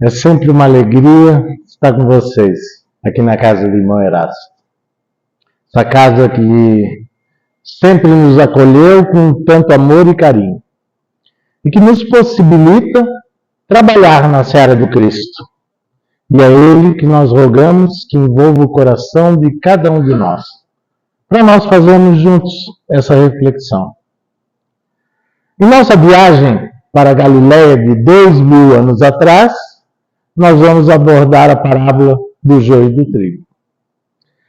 É sempre uma alegria estar com vocês, aqui na casa do irmão Erasto. Essa casa que sempre nos acolheu com tanto amor e carinho. E que nos possibilita trabalhar na seara do Cristo. E é Ele que nós rogamos que envolva o coração de cada um de nós, para nós fazermos juntos essa reflexão. Em nossa viagem para a Galileia de 2000 anos atrás, nós vamos abordar a parábola do joio e do trigo.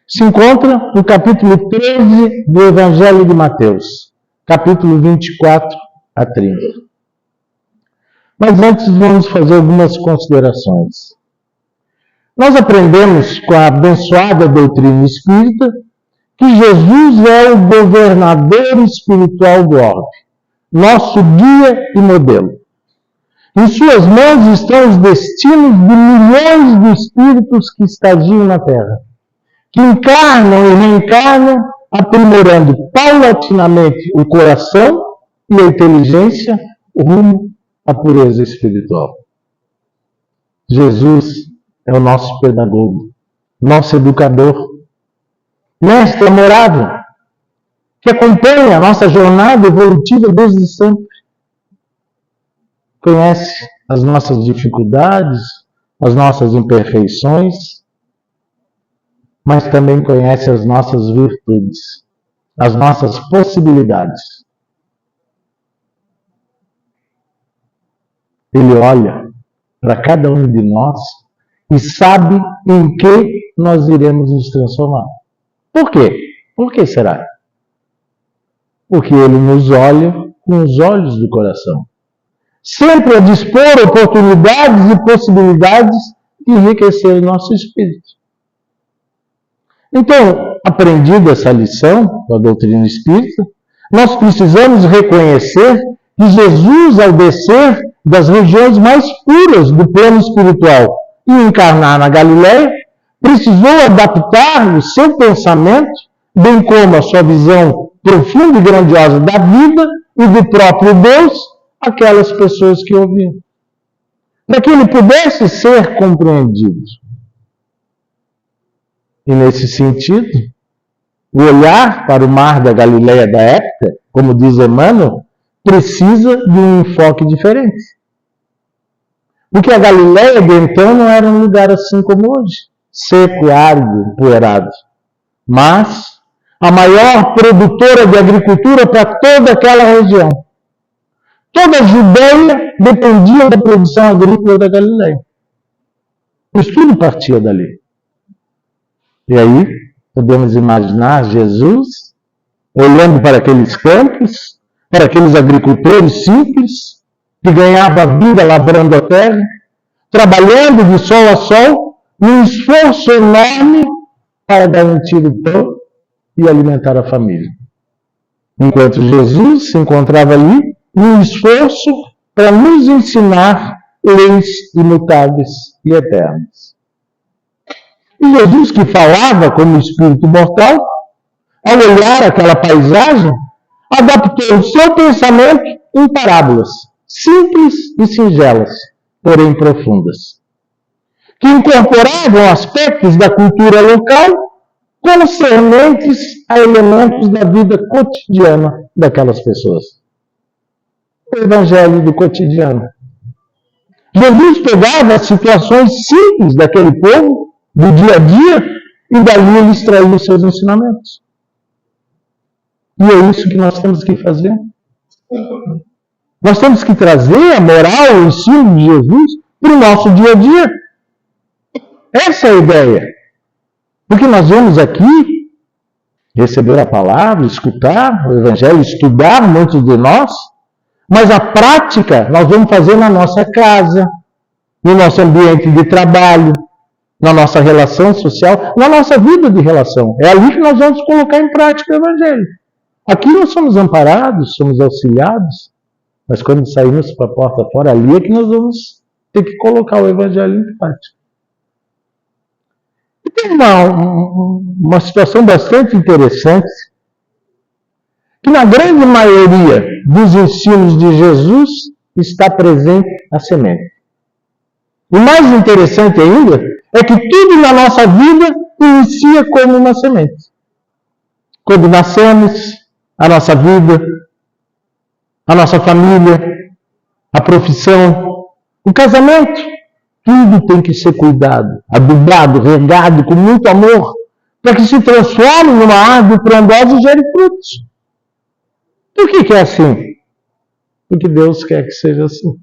Se encontra no capítulo 13 do Evangelho de Mateus, capítulo 24 a 30. Mas antes vamos fazer algumas considerações. Nós aprendemos com a abençoada doutrina espírita que Jesus é o governador espiritual do orbe, nosso guia e modelo. Em suas mãos estão os destinos de milhões de espíritos que estagiam na Terra, que encarnam e reencarnam, aprimorando paulatinamente o coração e a inteligência rumo à pureza espiritual. Jesus é o nosso pedagogo, nosso educador, mestre amorável, que acompanha a nossa jornada evolutiva desde sempre. Conhece as nossas dificuldades, as nossas imperfeições, mas também conhece as nossas virtudes, as nossas possibilidades. Ele olha para cada um de nós e sabe em que nós iremos nos transformar. Por quê? Por que será? Porque Ele nos olha com os olhos do coração, sempre a dispor oportunidades e possibilidades de enriquecer o nosso espírito. Então, aprendida essa lição da doutrina espírita, nós precisamos reconhecer que Jesus, ao descer das regiões mais puras do plano espiritual e encarnar na Galileia, precisou adaptar o seu pensamento, bem como a sua visão profunda e grandiosa da vida e do próprio Deus, àquelas pessoas que ouviam, para que ele pudesse ser compreendido. E nesse sentido, o olhar para o mar da Galileia da época, como diz Emmanuel, precisa de um enfoque diferente. Porque a Galileia de então não era um lugar assim como hoje, seco, árido, empoeirado, mas a maior produtora de agricultura para toda aquela região. Toda a Judeia dependia da produção agrícola da Galileia. Isso tudo partia dali. E aí, podemos imaginar Jesus olhando para aqueles campos, para aqueles agricultores simples, que ganhavam a vida lavrando a terra, trabalhando de sol a sol, num esforço enorme para garantir o pão e alimentar a família. Enquanto Jesus se encontrava ali, num esforço para nos ensinar leis imutáveis e eternas. E Jesus, que falava como espírito mortal, ao olhar aquela paisagem, adaptou o seu pensamento em parábolas, simples e singelas, porém profundas, que incorporavam aspectos da cultura local concernentes a elementos da vida cotidiana daquelas pessoas. O evangelho do cotidiano. Jesus pegava as situações simples daquele povo, do dia a dia, e dali ele extraía os seus ensinamentos. E é isso que nós temos que fazer. Nós temos que trazer a moral, o ensino de Jesus para o nosso dia a dia. Essa é a ideia. Porque nós vamos aqui receber a palavra, escutar o evangelho, estudar muitos de nós, mas a prática nós vamos fazer na nossa casa, no nosso ambiente de trabalho, na nossa relação social, na nossa vida de relação. É ali que nós vamos colocar em prática o evangelho. Aqui nós somos amparados, somos auxiliados, mas quando saímos para a porta fora, ali é que nós vamos ter que colocar o evangelho em prática. E tem uma situação bastante interessante, que na grande maioria dos ensinos de Jesus está presente a semente. O mais interessante ainda é que tudo na nossa vida inicia como uma semente. Quando nascemos, a nossa vida, a nossa família, a profissão, o casamento, tudo tem que ser cuidado, adubado, regado com muito amor, para que se transforme numa árvore frondosa e gere frutos. Por que é assim? Porque Deus quer que seja assim.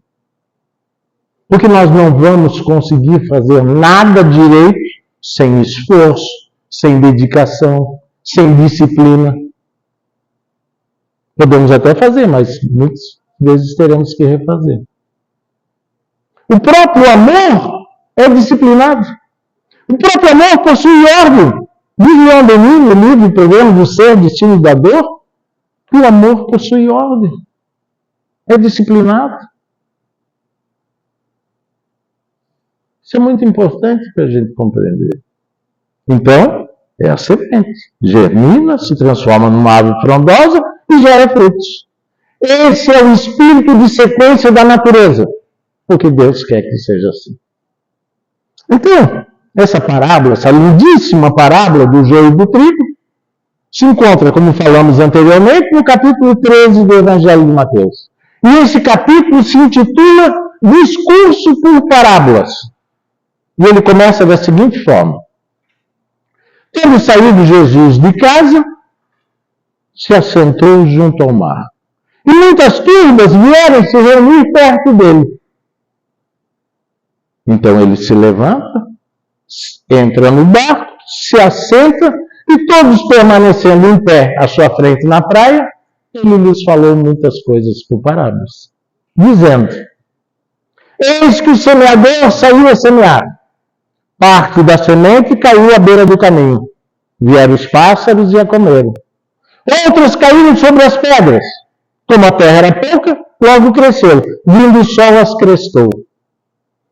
Porque nós não vamos conseguir fazer nada direito sem esforço, sem dedicação, sem disciplina. Podemos até fazer, mas muitas vezes teremos que refazer. O próprio amor é disciplinado. O próprio amor possui ordem. Diz Leon Denis no livro Programa do Ser, Destino da Dor, que o amor possui ordem. É disciplinado. Isso é muito importante para a gente compreender. Então, é a semente. Germina, se transforma numa árvore frondosa e gera frutos. Esse é o espírito de sequência da natureza. Porque Deus quer que seja assim. Então, essa parábola, essa lindíssima parábola do joio e do trigo, se encontra, como falamos anteriormente, no capítulo 13 do Evangelho de Mateus. E esse capítulo se intitula Discurso por Parábolas. E ele começa da seguinte forma. Tendo saído Jesus de casa, se assentou junto ao mar. E muitas turbas vieram se reunir perto dele. Então ele se levanta, entra no barco, se assenta, e todos permanecendo em pé à sua frente na praia, ele lhes falou muitas coisas por parábolas, dizendo: Eis que o semeador saiu a semear. Parte da semente caiu à beira do caminho. Vieram os pássaros e a comeram. Outras caíram sobre as pedras. Como a terra era pouca, logo cresceu. Vindo o sol as crestou.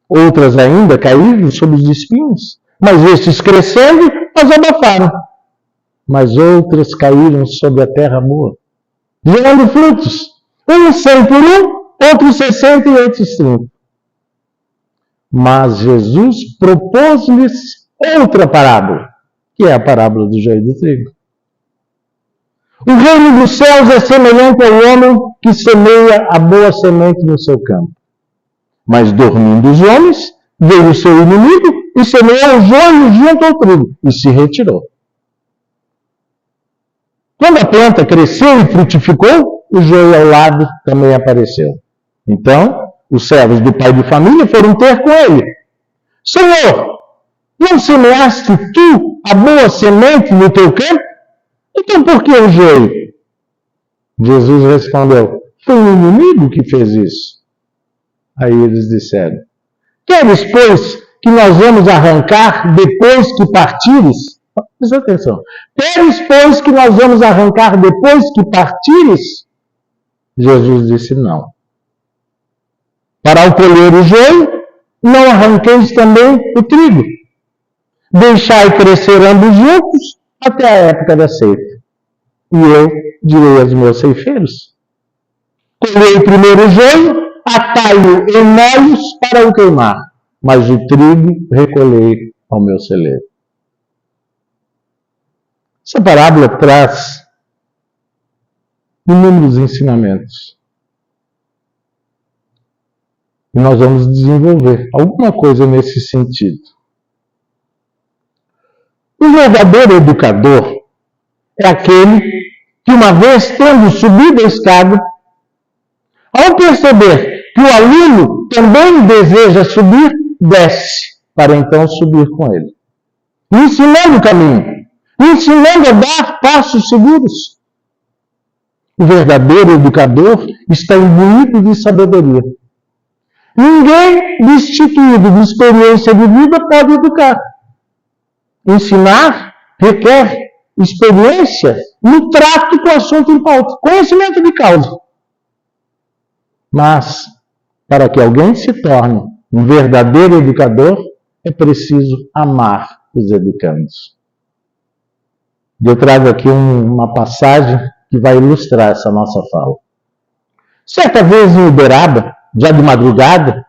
Outras ainda caíram sobre os espinhos. Mas estes crescendo, as abafaram. Mas outras caíram sobre a terra boa, gerando frutos. Uns 100 por um, outros 60 e outros 30. Mas Jesus propôs-lhes outra parábola, que é a parábola do joio e do trigo. O reino dos céus é semelhante ao homem que semeia a boa semente no seu campo. Mas dormindo os homens, veio o seu inimigo e semeou o joio junto ao trigo e se retirou. Quando a planta cresceu e frutificou, o joio ao lado também apareceu. Então, os servos do pai de família foram ter com ele. Senhor, não semeaste tu a boa semente no teu campo? Então por que o joio? Jesus respondeu: foi o inimigo que fez isso. Aí eles disseram: queres, pois, que nós vamos arrancar depois que partires? Presta atenção. Queres, pois, que nós vamos arrancar depois que partires? Jesus disse: não. Para o colher o joio, não arranqueis também o trigo. Deixai crescer ambos juntos até a época da ceifa. E eu direi aos meus ceifeiros: colhei primeiro o joio, atai-o em molhos para o queimar, mas o trigo recolhei ao meu celeiro. Essa parábola traz inúmeros ensinamentos. E nós vamos desenvolver alguma coisa nesse sentido. O verdadeiro educador é aquele que, uma vez tendo subido a escada, ao perceber que o aluno também deseja subir, desce, para então subir com ele. Ensinando o caminho, ensinando a dar passos seguros. O verdadeiro educador está imbuído de sabedoria. Ninguém destituído de experiência de vida pode educar. Ensinar requer experiência no trato com o assunto em pauta, conhecimento de causa. Mas, para que alguém se torne um verdadeiro educador, é preciso amar os educandos. Eu trago aqui uma passagem que vai ilustrar essa nossa fala. Certa vez em Uberaba, já de madrugada,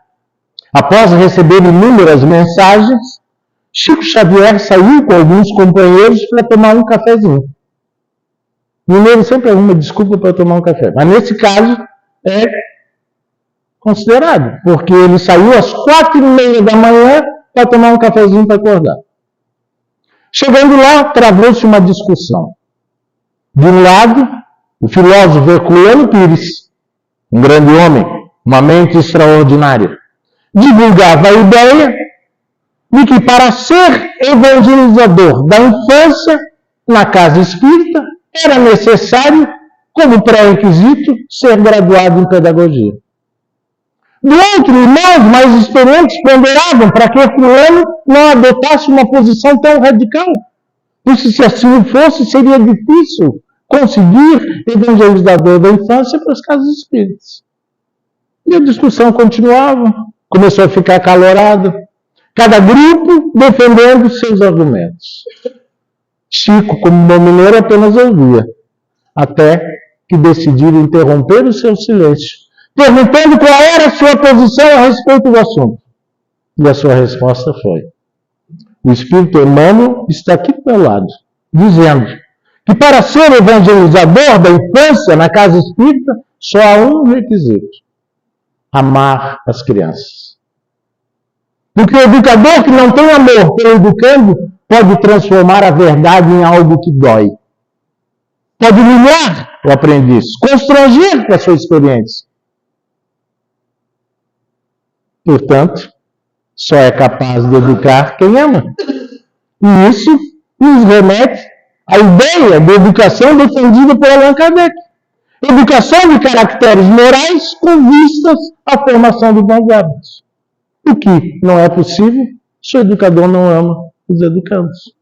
Após receber inúmeras mensagens, Chico Xavier saiu com alguns companheiros para tomar um cafezinho. Mineiro sempre arruma desculpa para tomar um café, mas nesse caso é considerado, porque ele saiu às 4h30 da manhã para tomar um cafezinho para acordar. Chegando lá, travou-se uma discussão. De um lado, o filósofo Herculano Pires, um grande homem, uma mente extraordinária, divulgava a ideia de que para ser evangelizador da infância na casa espírita era necessário, como pré-requisito, ser graduado em pedagogia. Do outro, irmãos mais experientes ponderavam para que Herculano não adotasse uma posição tão radical, pois se assim fosse, seria difícil conseguir evangelizador da infância para as casas espíritas. E a discussão continuava, começou a ficar acalorada, cada grupo defendendo seus argumentos. Chico, como bom mineiro, apenas ouvia, até que decidiram interromper o seu silêncio, perguntando qual era a sua posição a respeito do assunto. E a sua resposta foi: o Espírito Emmanuel está aqui do meu lado, dizendo que para ser evangelizador da infância na casa espírita, só há um requisito: amar as crianças. Porque o educador que não tem amor pelo educando pode transformar a verdade em algo que dói. Pode humilhar o aprendiz, constranger com a sua experiência. Portanto, só é capaz de educar quem ama. E isso nos remete à ideia de educação defendida por Allan Kardec. Educação de caracteres morais com vistas à formação de bons hábitos. O que não é possível se o educador não ama os educandos.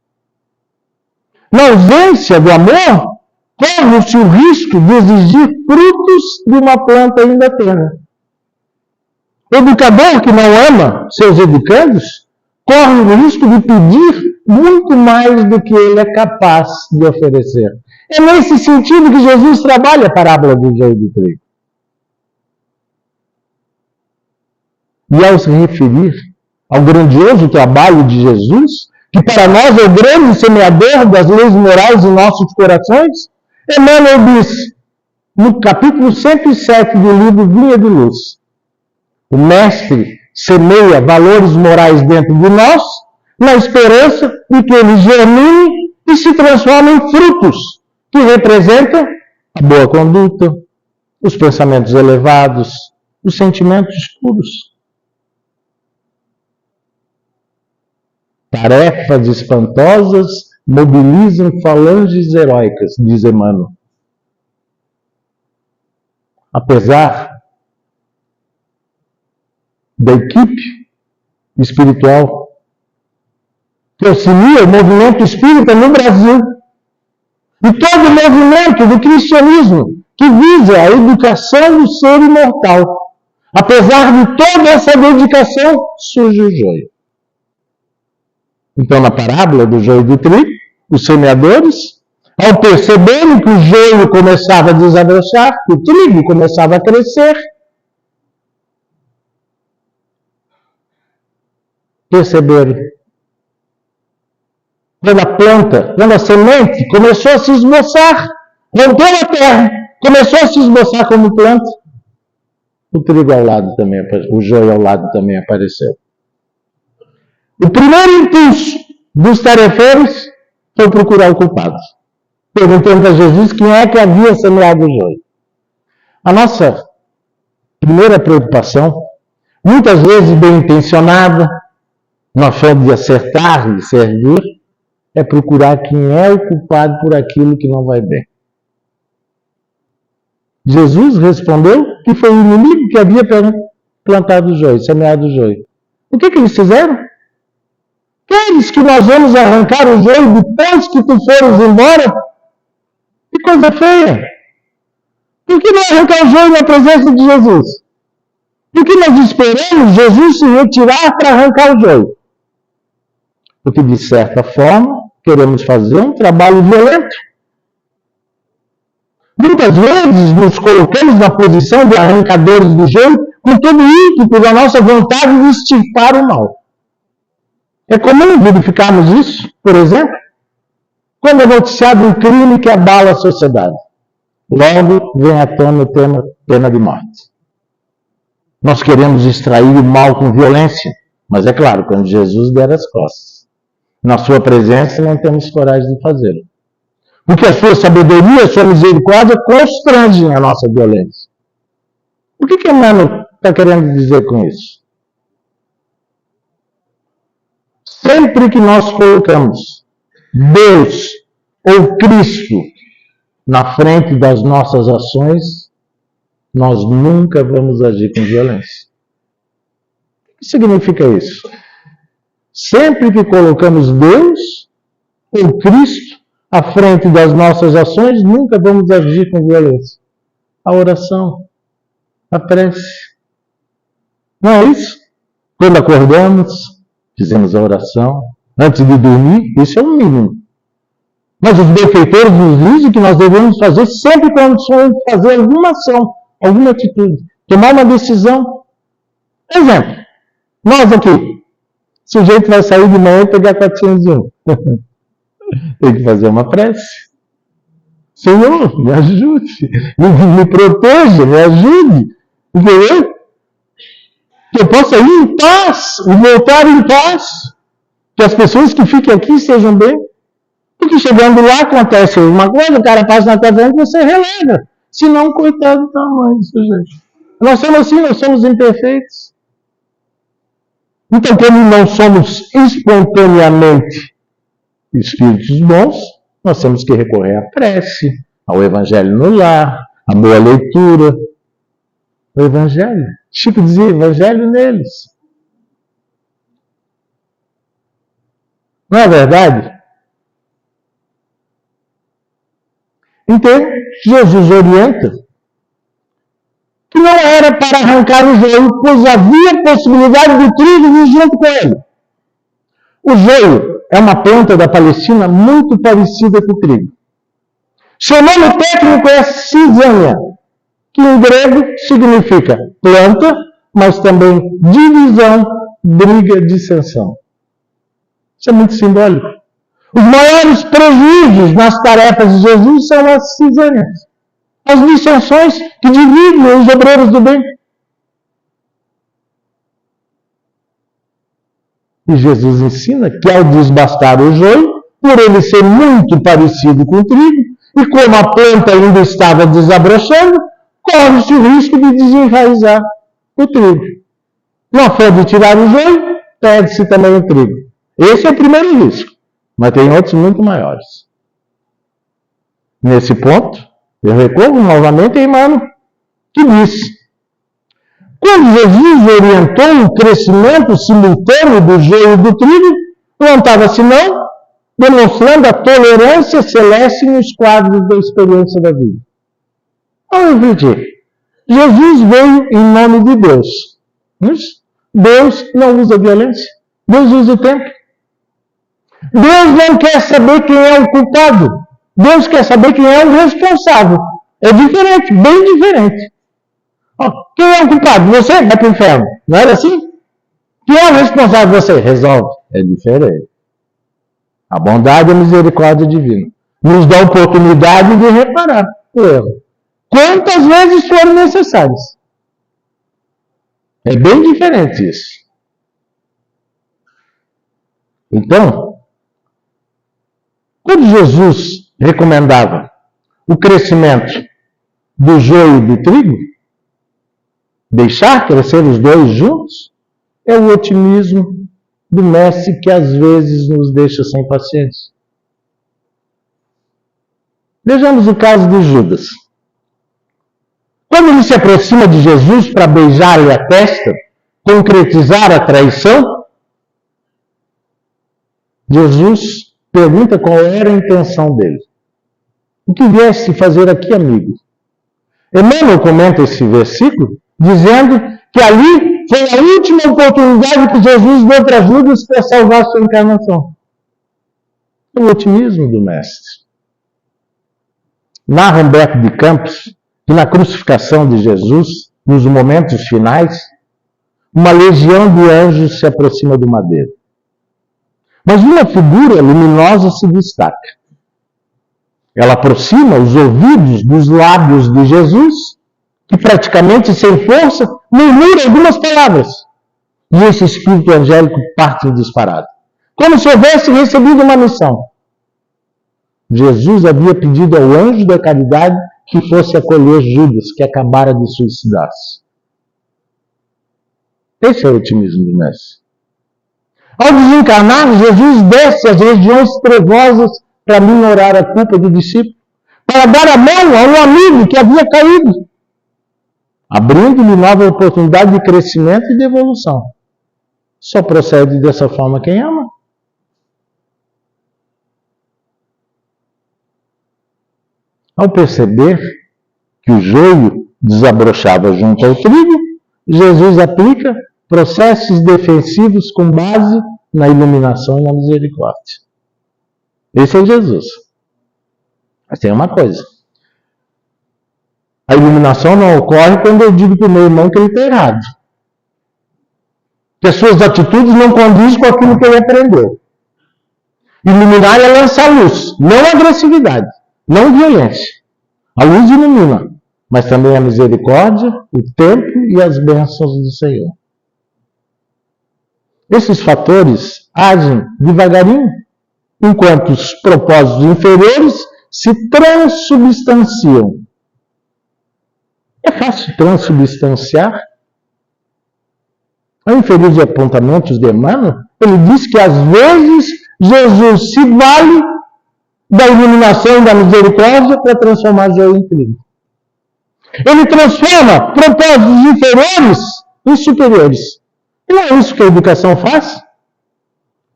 Na ausência do amor, corre-se o risco de exigir frutos de uma planta ainda tenra. O educador que não ama seus educandos corre o risco de pedir muito mais do que ele é capaz de oferecer. É nesse sentido que Jesus trabalha a parábola do joio e do trigo. E ao se referir ao grandioso trabalho de Jesus, que para nós é o grande semeador das leis morais em nossos corações, Emmanuel diz, no capítulo 107 do livro Vinha de Luz: o Mestre semeia valores morais dentro de nós, na esperança de que eles germinem e se transformem em frutos, que representam a boa conduta, os pensamentos elevados, os sentimentos puros. Tarefas espantosas mobilizam falanges heróicas, diz Emmanuel. Apesar da equipe espiritual que auxilia o movimento espírita no Brasil e todo o movimento do cristianismo que visa a educação do ser imortal. Apesar de toda essa dedicação, surge o joio. Então, na parábola do joio e do trigo, os semeadores, ao perceberem que o joio começava a desabrochar, que o trigo começava a crescer, perceberam. Quando a planta, quando a semente começou a se esboçar, rompeu a terra, começou a se esboçar como planta, o trigo ao lado também apareceu, o joio ao lado também apareceu. O primeiro impulso dos tarefeiros foi procurar o culpado, perguntando a Jesus quem é que havia semeado o joio. A nossa primeira preocupação, muitas vezes bem intencionada, na fé de acertar e servir, é procurar quem é o culpado por aquilo que não vai bem. Jesus respondeu que foi o inimigo que havia plantado o joio, semeado o joio. O que eles fizeram? Queres que nós vamos arrancar o joio depois que tu fores embora? Que coisa feia! Por que não arrancar o joio na presença de Jesus? Por que nós esperamos Jesus se retirar para arrancar o joio? Porque, de certa forma, queremos fazer um trabalho violento. Muitas vezes nos colocamos na posição de arrancadores do joio com todo ímpeto da nossa vontade de extirpar o mal. É comum verificarmos isso, por exemplo, quando é noticiado um crime que abala a sociedade. Logo vem à tona o tema pena de morte. Nós queremos extrair o mal com violência, mas é claro, quando Jesus der as costas. Na sua presença não temos coragem de fazê-lo. Porque a sua sabedoria, a sua misericórdia constrangem a nossa violência. O que Emmanuel está querendo dizer com isso? Sempre que nós colocamos Deus ou Cristo na frente das nossas ações, nós nunca vamos agir com violência. O que significa isso? Sempre que colocamos Deus ou Cristo à frente das nossas ações, nunca vamos agir com violência. A oração, a prece. Não é isso? Quando acordamos, fizemos a oração. Antes de dormir, isso é o mínimo. Mas os benfeitores nos dizem que nós devemos fazer sempre quando formos fazer alguma ação, alguma atitude. Tomar uma decisão. Exemplo, nós aqui, o sujeito vai sair de manhã e pegar 401. Tem que fazer uma prece. Senhor, me ajude, me proteja, me ajude. Entendeu? Que eu possa ir em paz e voltar em paz. Que as pessoas que fiquem aqui estejam bem. Porque chegando lá acontece uma coisa, o cara passa na tua frente e você releva. Se não, coitado da mãe, sujeito. Nós somos assim, nós somos imperfeitos. Então, como não somos espontaneamente espíritos bons, nós temos que recorrer à prece, ao evangelho no lar, à boa leitura. O evangelho. Chico dizia, evangelho neles. Não é verdade? Então, Jesus orienta que não era para arrancar o joio, pois havia possibilidade do trigo vir junto com ele. O joio é uma planta da Palestina muito parecida com o trigo. Seu nome técnico é cisânia, que em grego significa planta, mas também divisão, briga, dissensão. Isso é muito simbólico. Os maiores prejuízos nas tarefas de Jesus são as cisânias, as dissensões que dividem os obreiros do bem. E Jesus ensina que ao desbastar o joio, por ele ser muito parecido com o trigo, e como a planta ainda estava desabrochando, corre-se o risco de desenraizar o trigo. Na fé de tirar o joio, perde-se também o trigo. Esse é o primeiro risco, mas tem outros muito maiores. Nesse ponto, eu recorro novamente a Emmanuel, que disse: quando Jesus orientou o crescimento simultâneo do joio e do trigo, não estava senão demonstrando a tolerância celeste nos quadros da experiência da vida. Vamos refletir. Jesus veio em nome de Deus. Mas Deus não usa violência. Deus usa o tempo. Deus não quer saber quem é o culpado. Deus quer saber quem é o responsável. É diferente, bem diferente. Quem é o culpado? Você vai para o inferno. Não era assim? Quem é o responsável? Você resolve. É diferente. A bondade e a misericórdia divina nos dá a oportunidade de reparar o erro. Quantas vezes forem necessárias. É bem diferente isso. Então, quando Jesus recomendava o crescimento do joio e do trigo, deixar crescer os dois juntos, é o otimismo do mestre que às vezes nos deixa sem paciência. Vejamos o caso de Judas. Quando ele se aproxima de Jesus para beijar-lhe a testa, concretizar a traição, Jesus pergunta qual era a intenção dele. O que viesse fazer aqui, amigo? Emmanuel comenta esse versículo dizendo que ali foi a última oportunidade que Jesus deu para Judas para salvar sua encarnação. O otimismo do mestre. Narra Humberto de Campos que na crucificação de Jesus, nos momentos finais, uma legião de anjos se aproxima do madeiro. Mas uma figura luminosa se destaca. Ela aproxima os ouvidos dos lábios de Jesus, que praticamente sem força murmura algumas palavras. E esse espírito angélico parte disparado, como se houvesse recebido uma missão. Jesus havia pedido ao anjo da caridade que fosse acolher Judas, que acabara de suicidar-se. Esse é o otimismo do Mestre. Ao desencarnar, Jesus desce às regiões trevosas para minorar a culpa do discípulo, para dar a mão a um amigo que havia caído, abrindo-lhe nova oportunidade de crescimento e de evolução. Só procede dessa forma quem ama. Ao perceber que o joio desabrochava junto ao trigo, Jesus aplica processos defensivos com base na iluminação e na misericórdia. Esse é Jesus. Mas tem uma coisa. A iluminação não ocorre quando eu digo para o meu irmão que ele está errado. Que as suas atitudes não condizem com aquilo que ele aprendeu. Iluminar é lançar luz, não agressividade, não violência. A luz ilumina, mas também a misericórdia, o tempo e as bênçãos do Senhor. Esses fatores agem devagarinho, enquanto os propósitos inferiores se transubstanciam. É fácil transubstanciar? Ao inferir os apontamentos de Emmanuel, ele diz que às vezes Jesus se vale da iluminação e da misericórdia para transformar joio em trigo. Ele transforma propósitos inferiores em superiores. E não é isso que a educação faz?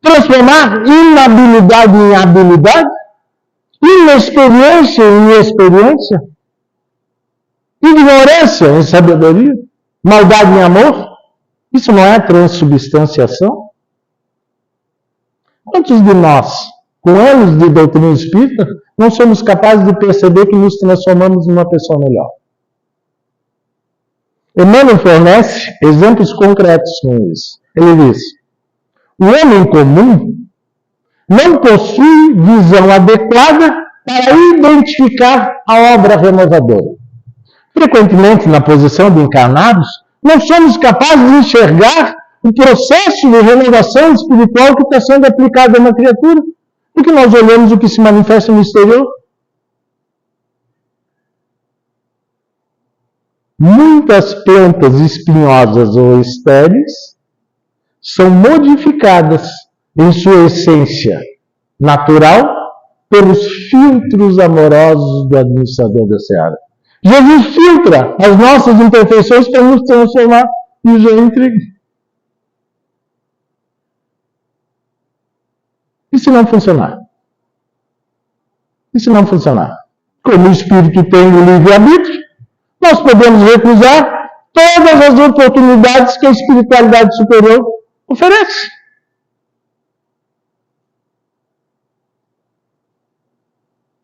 Transformar inabilidade em habilidade, inexperiência em experiência, ignorância em sabedoria, maldade em amor. Isso não é transubstanciação? Quantos de nós, com anos de doutrina espírita, não somos capazes de perceber que nos transformamos numa pessoa melhor? Emmanuel fornece exemplos concretos com isso. Ele diz: o homem comum não possui visão adequada para identificar a obra renovadora. Frequentemente, na posição de encarnados, não somos capazes de enxergar o processo de renovação espiritual que está sendo aplicado a uma criatura, porque nós olhamos o que se manifesta no exterior. Muitas plantas espinhosas ou estéreis são modificadas em sua essência natural pelos filtros amorosos do administrador da seara. Jesus filtra as nossas imperfeições para nos transformar em joio em trigo. E se não funcionar? E se não funcionar? Como o Espírito tem o livre-arbítrio, nós podemos recusar todas as oportunidades que a espiritualidade superior oferece.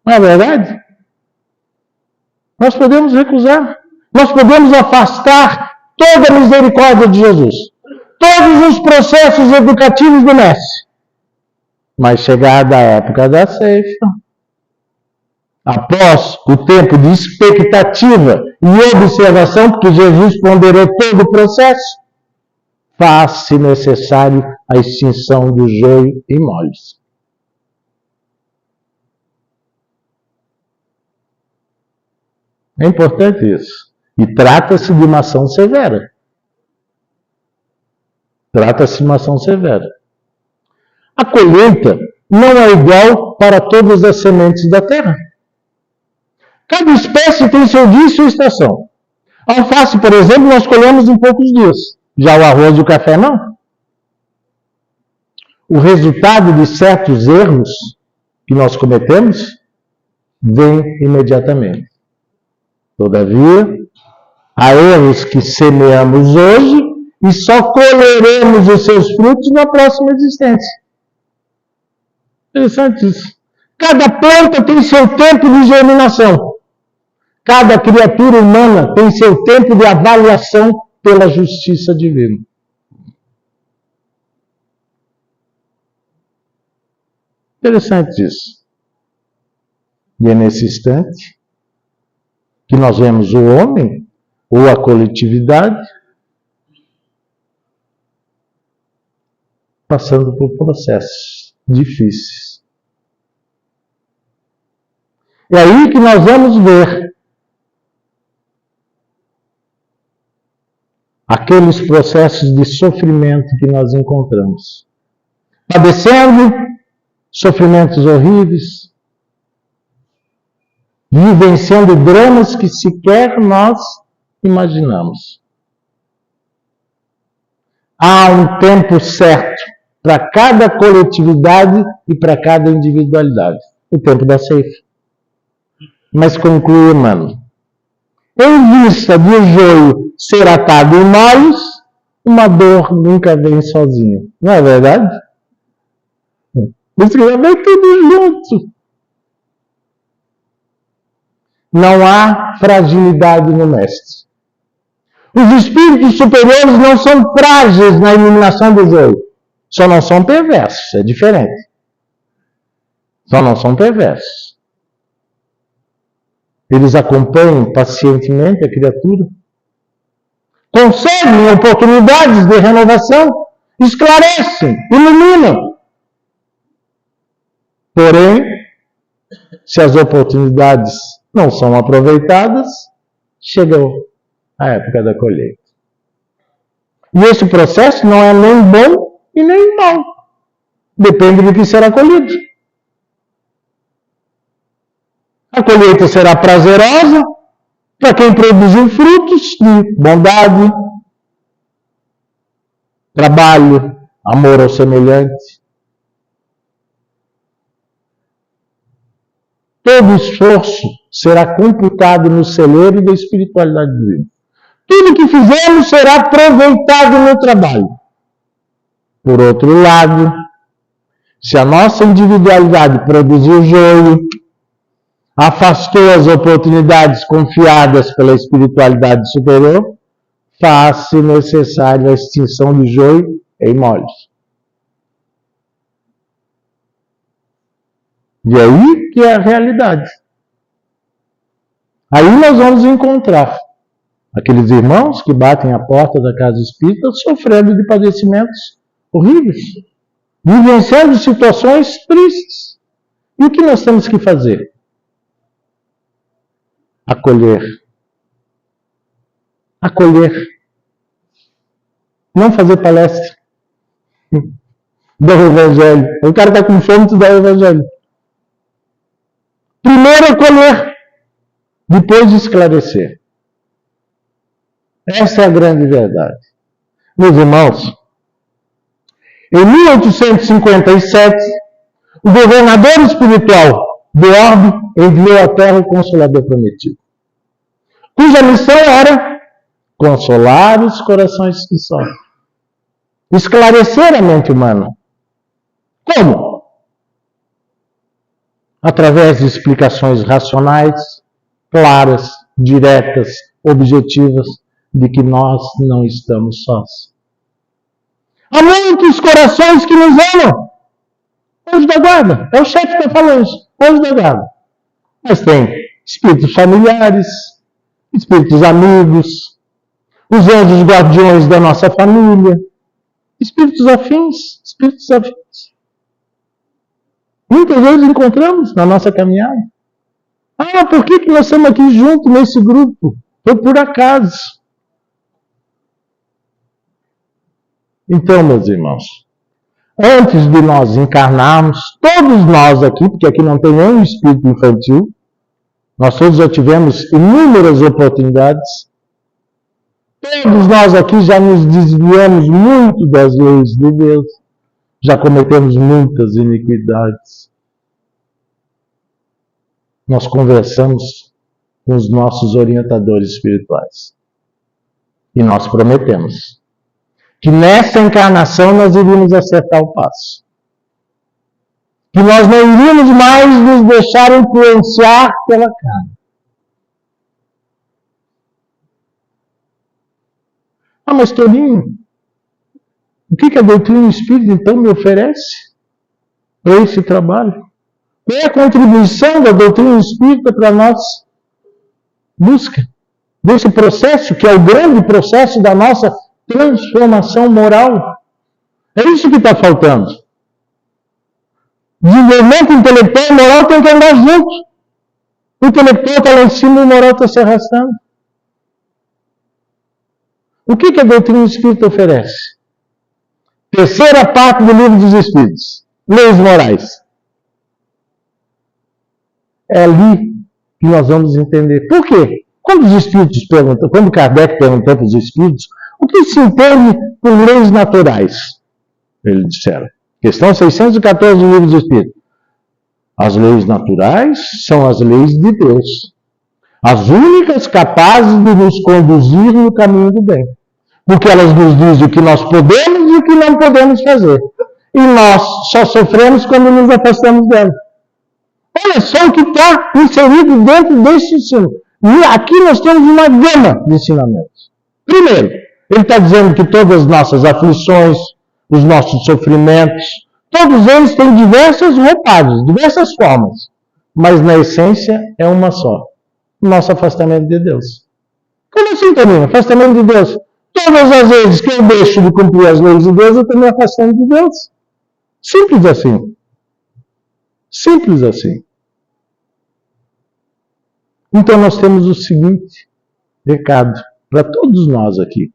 Não é verdade? Nós podemos recusar. Nós podemos afastar toda a misericórdia de Jesus. Todos os processos educativos do Mestre. Mas chegada a época da ceifa, após o tempo de expectativa e observação, porque Jesus ponderou todo o processo, faz-se necessário a extinção do joio em moles. É importante isso. E trata-se de uma ação severa. Trata-se de uma ação severa. A colheita não é igual para todas as sementes da terra. Cada espécie tem seu dia e sua estação. A alface, por exemplo, nós colhemos em poucos dias. Já o arroz e o café, não. O resultado de certos erros que nós cometemos vem imediatamente. Todavia, há erros que semeamos hoje e só colheremos os seus frutos na próxima existência. Interessante isso. Cada planta tem seu tempo de germinação. Cada criatura humana tem seu tempo de avaliação pela justiça divina. Interessante isso. E é nesse instante que nós vemos o homem ou a coletividade passando por processos difíceis. É aí que nós vamos ver aqueles processos de sofrimento que nós encontramos. Padecendo sofrimentos horríveis, vivenciando dramas que sequer nós imaginamos. Há um tempo certo para cada coletividade e para cada individualidade. O tempo da ceifa. Mas conclui Emmanuel. Em vista de o joio ser atado em molhos, uma dor nunca vem sozinha. Não é verdade? Isso já vem tudo junto. Não há fragilidade no mestre. Os espíritos superiores não são frágeis na eliminação do joio. Só não são perversos, é diferente. Só não são perversos. Eles acompanham pacientemente a criatura, concedem oportunidades de renovação, esclarecem, iluminam. Porém, se as oportunidades não são aproveitadas, chegou a época da colheita. E esse processo não é nem bom e nem mau. Depende do que será colhido. A colheita será prazerosa para quem produziu frutos de bondade, trabalho, amor ao semelhante. Todo esforço será computado no celeiro da espiritualidade divina. Tudo que fizermos será aproveitado no trabalho. Por outro lado, se a nossa individualidade produziu joio, afastou as oportunidades confiadas pela espiritualidade superior, faz-se necessária a extinção do joio em molhos. E aí que é a realidade. Aí nós vamos encontrar aqueles irmãos que batem a porta da casa espírita sofrendo de padecimentos horríveis, vivenciando situações tristes. E o que nós temos que fazer? Acolher. Acolher. Não fazer palestra. Dar o evangelho. O cara está com fome de dar o evangelho. Primeiro acolher, depois esclarecer. Essa é a grande verdade. Meus irmãos, em 1857, o governador espiritual do orbe enviou à Terra o Consolador Prometido, cuja missão era consolar os corações que sofrem, esclarecer a mente humana. Como? Através de explicações racionais, claras, diretas, objetivas, de que nós não estamos sós. Há muitos corações que nos amam. Anjo da guarda, é o chefe que está falando isso, anjo da guarda. Mas tem espíritos familiares, espíritos amigos, os anjos guardiões da nossa família, espíritos afins, espíritos afins. Muitas vezes encontramos na nossa caminhada. Ah, por que nós estamos aqui juntos nesse grupo? Foi por acaso. Então, meus irmãos, antes de nós encarnarmos, todos nós aqui, porque aqui não tem nenhum espírito infantil, nós todos já tivemos inúmeras oportunidades, todos nós aqui já nos desviamos muito das leis de Deus, já cometemos muitas iniquidades. Nós conversamos com os nossos orientadores espirituais. E nós prometemos que nessa encarnação nós iríamos acertar o passo. Que nós não iríamos mais nos deixar influenciar pela carne. Ah, mas Toninho, o que a doutrina espírita então me oferece para esse trabalho? Qual é a contribuição da doutrina espírita para a nossa busca desse processo, que é o grande processo da nossa transformação moral? É isso que está faltando. Desenvolvimento intelectual e moral tem que andar junto. O intelectual está lá em cima e o moral está se arrastando. O que a doutrina espírita oferece? Terceira parte do Livro dos Espíritos. Leis morais. É ali que nós vamos entender. Por quê? Quando os espíritos perguntam, quando Kardec perguntou para os espíritos, o que se entende por leis naturais? Eles disseram. Questão 614 do Livro dos Espíritos. As leis naturais são as leis de Deus. As únicas capazes de nos conduzir no caminho do bem. Porque elas nos dizem o que nós podemos e o que não podemos fazer. E nós só sofremos quando nos afastamos dela. Olha só o que está inserido dentro desse ensino. E aqui nós temos uma gama de ensinamentos. Primeiro, ele está dizendo que todas as nossas aflições, os nossos sofrimentos, todos eles têm diversas roupagens, diversas formas. Mas na essência é uma só. O nosso afastamento de Deus. Como assim, Toninho? Afastamento de Deus? Todas as vezes que eu deixo de cumprir as leis de Deus, eu estou me afastando de Deus. Simples assim. Simples assim. Então nós temos o seguinte recado para todos nós aqui.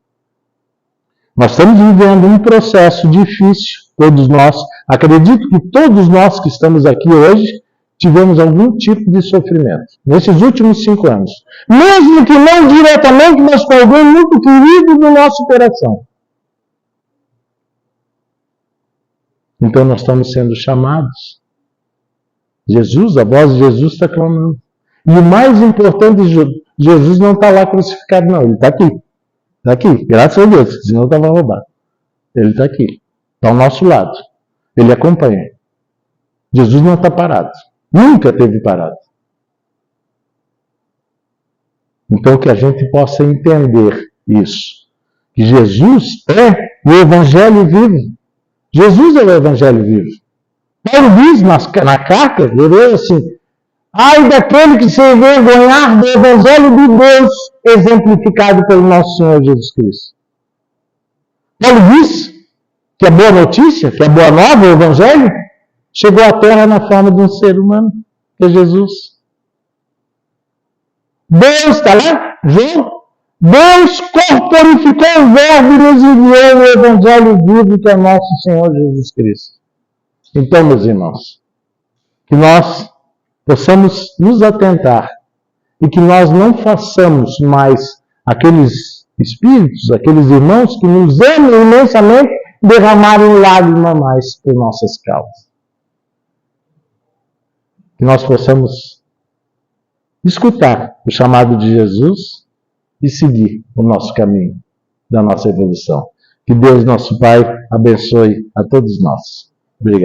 Nós estamos vivendo um processo difícil, todos nós. Acredito que todos nós que estamos aqui hoje tivemos algum tipo de sofrimento nesses últimos 5 anos. Mesmo que não diretamente, mas com alguém muito querido do nosso coração. Então nós estamos sendo chamados. Jesus, a voz de Jesus está clamando. E o mais importante, Jesus não está lá crucificado, não. Ele está aqui. Está aqui, graças a Deus, senão eu estava roubado. Ele está aqui. Está ao nosso lado. Ele acompanha. Jesus não está parado. Nunca esteve parado. Então que a gente possa entender isso. Que Jesus é o Evangelho vivo. Jesus é o Evangelho vivo. Paulo diz na carta, ele diz assim, ai daquele que se envergonhar do Evangelho de Deus, exemplificado pelo nosso Senhor Jesus Cristo. Paulo diz que a boa notícia, que a boa nova, o Evangelho, chegou à Terra na forma de um ser humano, que é Jesus. Deus, está lá, João? Deus corporificou o Verbo e nos enviou o Evangelho vivo, que é nosso Senhor Jesus Cristo. Então, meus irmãos, que nós possamos nos atentar e que nós não façamos mais aqueles espíritos, aqueles irmãos que nos amam imensamente, derramarem lágrima mais por nossas causas. Que nós possamos escutar o chamado de Jesus e seguir o nosso caminho da nossa evolução. Que Deus, nosso Pai, abençoe a todos nós.